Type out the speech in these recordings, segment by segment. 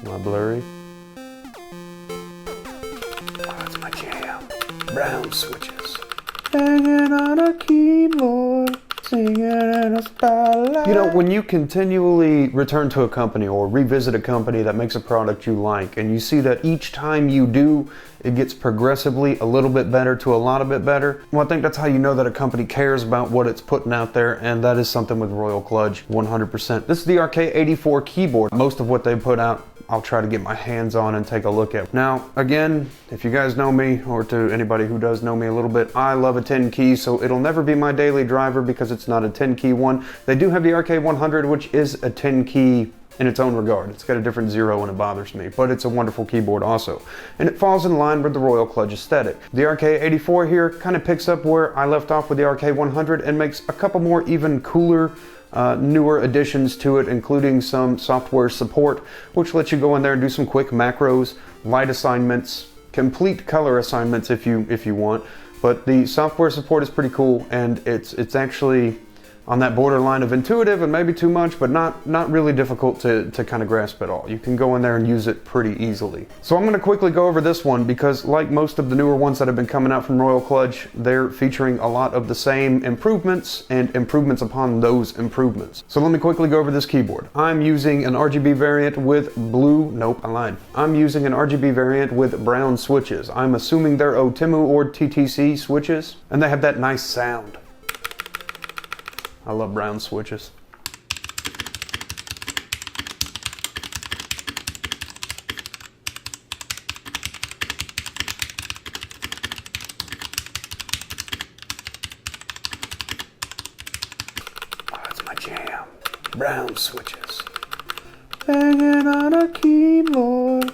Am I blurry? Oh, that's my jam. Brown switches. Hanging on a keyboard, singing in a spotlight. You know, when you continually return to a company or revisit a company that makes a product you like, and you see that each time you do, it gets progressively a little bit better to a lot of bit better, well, I think that's how you know that a company cares about what it's putting out there, and that is something with Royal Kludge, 100%. This is the RK84 keyboard. Most of what they put out, I'll try to get my hands on and take a look at. Now, again, if you guys know me, or to anybody who does know me a little bit, I love a 10 key, so it'll never be my daily driver because it's not a 10 key one. They do have the RK100, which is a 10 key in its own regard. It's got a different zero and it bothers me, but it's a wonderful keyboard also. And it falls in line with the Royal Kludge aesthetic. The RK84 here kind of picks up where I left off with the RK100 and makes a couple more even cooler, newer additions to it, including some software support, which lets you go in there and do some quick macros, light assignments, complete color assignments if you want. But the software support is pretty cool, and it's actually on that borderline of intuitive and maybe too much, but not really difficult to kind of grasp at all. You can go in there and use it pretty easily. So I'm gonna quickly go over this one because like most of the newer ones that have been coming out from Royal Kludge, they're featuring a lot of the same improvements and improvements upon those improvements. So let me quickly go over this keyboard. I'm using an RGB variant with blue, nope, I lied. I'm using an RGB variant with brown switches. I'm assuming they're Otimu or TTC switches, and they have that nice sound. I love brown switches. Oh, it's my jam. Brown switches. Banging on a keyboard,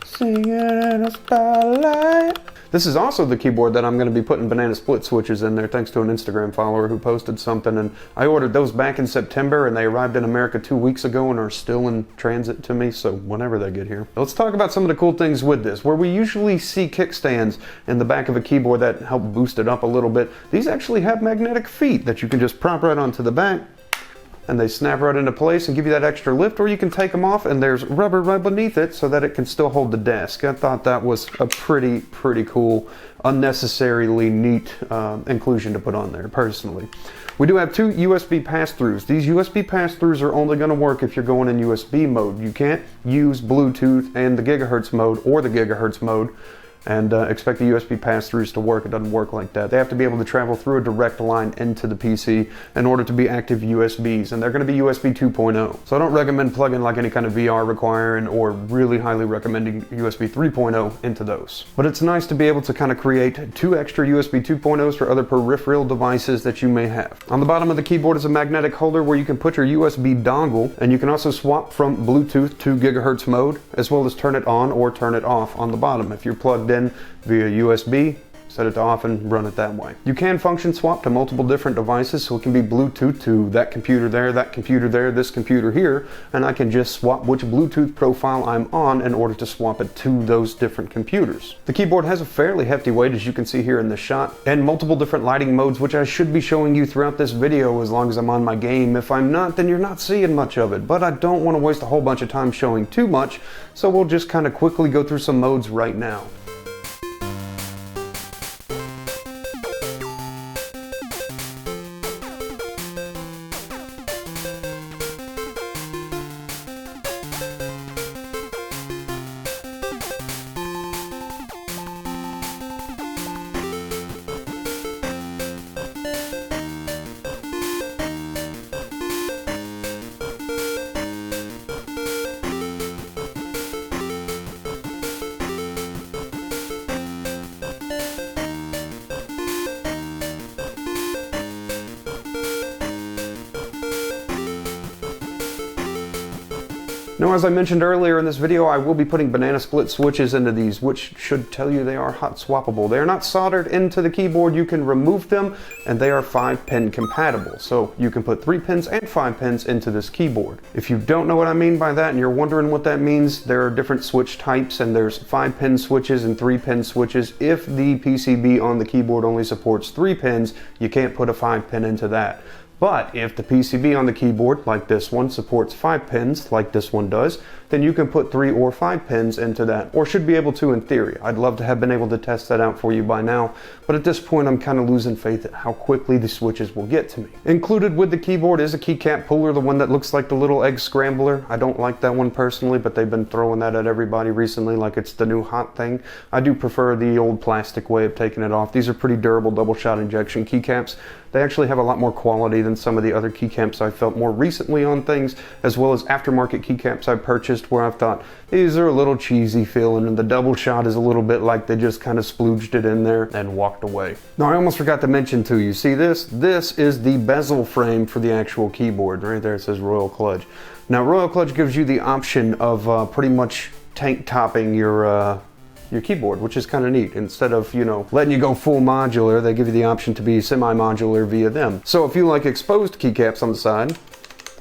singing in a spotlight. This is also the keyboard that I'm going to be putting banana split switches in there thanks to an Instagram follower who posted something, and I ordered those back in September and they arrived in America 2 weeks ago and are still in transit to me, so whenever they get here. Let's talk about some of the cool things with this. Where we usually see kickstands in the back of a keyboard that help boost it up a little bit, these actually have magnetic feet that you can just prop right onto the back, and they snap right into place and give you that extra lift, or you can take them off and there's rubber right beneath it so that it can still hold the desk. I thought that was a pretty cool, unnecessarily neat inclusion to put on there, personally. We do have two USB pass-throughs. These USB pass-throughs are only going to work if you're going in USB mode. You can't use Bluetooth and the gigahertz mode or the gigahertz mode and expect the USB pass-throughs to work. It doesn't work like that. They have to be able to travel through a direct line into the PC in order to be active USBs, and they're going to be USB 2.0. So I don't recommend plugging like any kind of VR requiring, or really highly recommending USB 3.0 into those. But it's nice to be able to kind of create two extra USB 2.0s for other peripheral devices that you may have. On the bottom of the keyboard is a magnetic holder where you can put your USB dongle, and you can also swap from Bluetooth to gigahertz mode, as well as turn it on or turn it off on the bottom. If you're plugged in via USB, set it to off and run it that way. You can function swap to multiple different devices, so it can be Bluetooth to that computer there, this computer here, and I can just swap which Bluetooth profile I'm on in order to swap it to those different computers. The keyboard has a fairly hefty weight, as you can see here in the shot, and multiple different lighting modes, which I should be showing you throughout this video as long as I'm on my game. If I'm not, then you're not seeing much of it, but I don't want to waste a whole bunch of time showing too much, so we'll just kind of quickly go through some modes right now. Now, as I mentioned earlier in this video, I will be putting banana split switches into these, which should tell you they are hot swappable. They are not soldered into the keyboard. You can remove them, and they are 5-pin compatible. So you can put 3 pins and 5 pins into this keyboard. If you don't know what I mean by that and you're wondering what that means, there are different switch types, and there's 5-pin switches and 3-pin switches. If the PCB on the keyboard only supports 3 pins, you can't put a 5-pin into that. But if the PCB on the keyboard, like this one, supports 5 pins, like this one does, then you can put 3 or 5 pins into that, or should be able to in theory. I'd love to have been able to test that out for you by now, but at this point I'm kind of losing faith at how quickly the switches will get to me. Included with the keyboard is a keycap puller, the one that looks like the little egg scrambler. I don't like that one personally, but they've been throwing that at everybody recently like it's the new hot thing. I do prefer the old plastic way of taking it off. These are pretty durable double shot injection keycaps. They actually have a lot more quality than some of the other keycaps I've felt more recently on things, as well as aftermarket keycaps I've purchased where I've thought these are a little cheesy feeling, and the double shot is a little bit like they just kind of splooged it in there and walked away. Now I almost forgot to mention to you, see this? This is the bezel frame for the actual keyboard. Right there it says Royal Kludge. Now Royal Kludge gives you the option of pretty much tank topping your keyboard, which is kind of neat. Instead of, you know, letting you go full modular, they give you the option to be semi-modular via them. So if you like exposed keycaps on the side,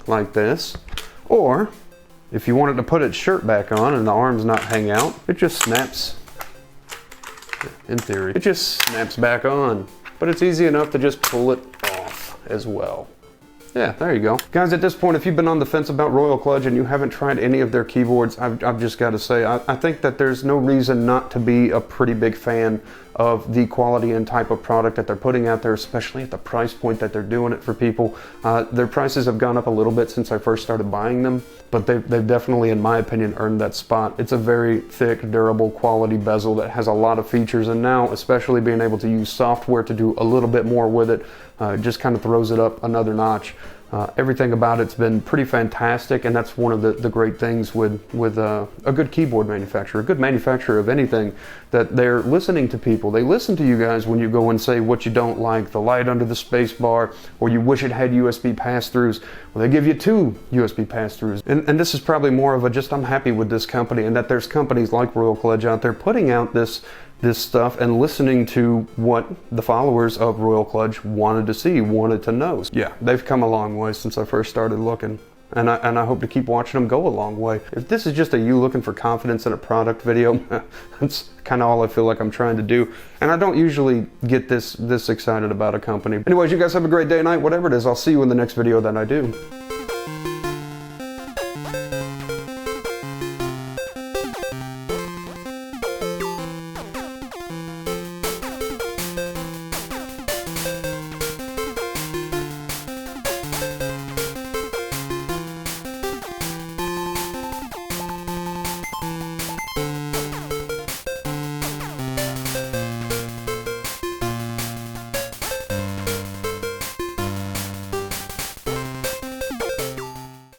like this, or if you wanted to put its shirt back on and the arms not hang out, it just snaps, in theory, it just snaps back on. But it's easy enough to just pull it off as well. Yeah, there you go. Guys, at this point, if you've been on the fence about Royal Kludge and you haven't tried any of their keyboards, I've just got to say, I think that there's no reason not to be a pretty big fan of the quality and type of product that they're putting out there, especially at the price point that they're doing it for people. Their prices have gone up a little bit since I first started buying them, but they've definitely, in my opinion, earned that spot. It's a very thick, durable, quality bezel that has a lot of features, and now, especially being able to use software to do a little bit more with it, just kind of throws it up another notch. Everything about it's been pretty fantastic, and that's one of the great things with a good keyboard manufacturer, a good manufacturer of anything, that they're listening to people. They listen to you guys when you go and say what you don't like, the light under the space bar, or you wish it had USB pass-throughs. Well, they give you 2 USB pass-throughs. And this is probably more of a just I'm happy with this company, and that there's companies like Royal Kludge out there putting out this stuff and listening to what the followers of Royal Kludge wanted to see, wanted to know. Yeah, they've come a long way since I first started looking, and I hope to keep watching them go a long way. If this is just a you looking for confidence in a product video, that's kind of all I feel like I'm trying to do. And I don't usually get this excited about a company. Anyways, you guys have a great day, night, whatever it is. I'll see you in the next video that I do.